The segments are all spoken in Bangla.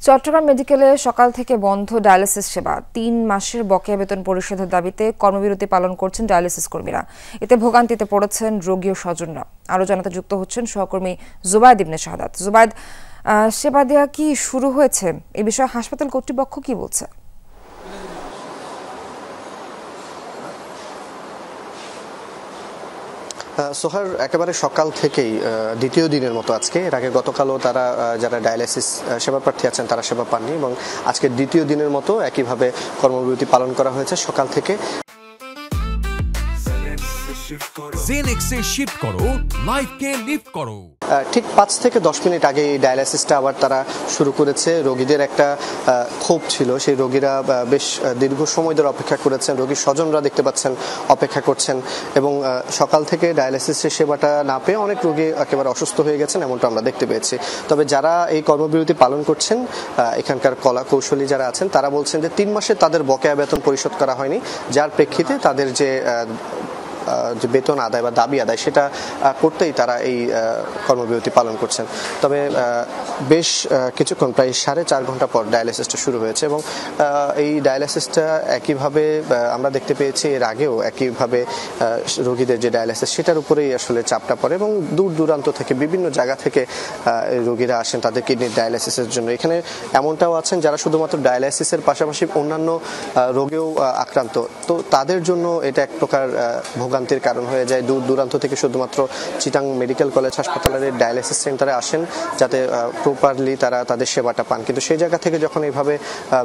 চট্টগ্রাম মেডিকেলে সকাল থেকে বন্ধ ডায়ালিসিস সেবা। ৩ মাসের বকেয়া বেতন পরিশোধের দাবিতে কর্মবিরতি পালন করছেন ডায়ালিসিস কর্মীরা। এতে ভোগান্তিতে পড়েছেন রোগী ও স্বজনরা। আরও জানাতে যুক্ত হচ্ছেন সহকর্মী জুবায়েদ ইবনে শাহাদাত। জুবায়েদ, সেবা দেওয়া কি শুরু হয়েছে? এ বিষয়ে হাসপাতাল কর্তৃপক্ষ কি বলছে? সোহার, একেবারে সকাল থেকেই দ্বিতীয় দিনের মতো আজকে, এর আগে গতকালও তারা যারা ডায়ালিসিস সেবা প্রার্থী আছেন তারা সেবা পাননি, এবং আজকে দ্বিতীয় দিনের মতো একইভাবে কর্মবিরতি পালন করা হয়েছে সকাল থেকে। জেনেক্সে শিফট করো, লাইফকে লিফট করো। ঠিক 5 থেকে 10 মিনিট আগে এই ডায়ালিসিসটা আবার তারা শুরু করেছে। রোগীদের একটা ক্ষোভ ছিল, সেই রোগীরা বেশ দীর্ঘ সময় ধরে অপেক্ষা করেছেন। রোগীর স্বজনরা দেখতে পাচ্ছেন অপেক্ষা করছেন, এবং সকাল থেকে ডায়ালিসিসের সেবাটা না পেয়ে অনেক রোগী একেবারে অসুস্থ হয়ে গেছেন, এমনটা আমরা দেখতে পেয়েছি। তবে যারা এই কর্মবিরতি পালন করছেন, এখানকার কলা কৌশলী যারা আছেন, তারা বলছেন যে 3 মাসে তাদের বকেয়া বেতন পরিশোধ করা হয়নি, যার প্রেক্ষিতে তাদের যে বেতন আদায় বা দাবি আদায় সেটা করতেই তারা এই কর্মবিরতি পালন করছেন। তবে বেশ কিছুক্ষণ, প্রায় 4.5 ঘন্টা পর ডায়ালিসিসটা শুরু হয়েছে, এবং এই ডায়ালিসিসটা একইভাবে আমরা দেখতে পেয়েছি এর আগেও একইভাবে রোগীদের যে ডায়ালিসিস সেটার উপরেই আসলে চাপটা পড়ে, এবং দূর দূরান্ত থেকে বিভিন্ন জায়গা থেকে রোগীরা আসেন তাদের কিডনির ডায়ালিসিসের জন্য। এখানে এমনটাও আছেন যারা শুধুমাত্র ডায়ালিসিসের পাশাপাশি অন্যান্য রোগেও আক্রান্ত, তো তাদের জন্য এটা এক প্রকার ভোগান্তির কারণ হয়ে যায়। দূর দূরান্ত থেকে শুধুমাত্র চিটাং মেডিকেল কলেজ হাসপাতালের ডায়ালিসিস সেন্টারে আসেন যাতে প্রপারলি তারা তাদের সেবাটা পান, কিন্তু সেই জায়গা থেকে যখন এইভাবে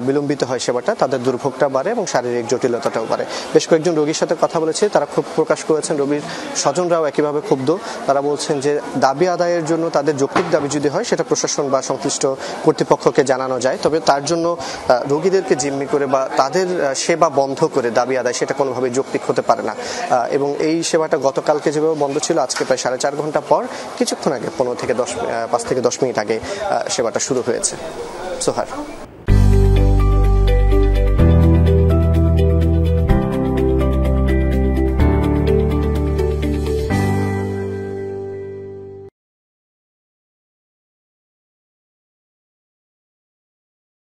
বিলম্বিত হয় সেবাটা, তাদের দুর্ভোগটা বাড়ে এবং শারীরিক জটিলতাটাও বাড়ে। বেশ কয়েকজন রোগীর সাথে কথা বলেছে, তারা ক্ষোভ প্রকাশ করেছেন। রোগীর স্বজনরাও একইভাবে ক্ষুব্ধ। তারা বলছেন যে দাবি আদায়ের জন্য তাদের যৌক্তিক দাবি যদি হয় সেটা প্রশাসন বা সংশ্লিষ্ট কর্তৃপক্ষকে জানানো যায়, তবে তার জন্য রোগীদেরকে জিম্মি করে বা তাদের সেবা বন্ধ করে দাবি আদায় সেটা কোনোভাবে যৌক্তিক হতে পারে না। এবং এই সেবাটা গতকালকে যেভাবে বন্ধ ছিল, আজকে প্রায় 4.5 ঘন্টা পর কিছুক্ষণ আগে 5 থেকে 10 মিনিট আগে সেবাটা শুরু হয়েছে। সোহার।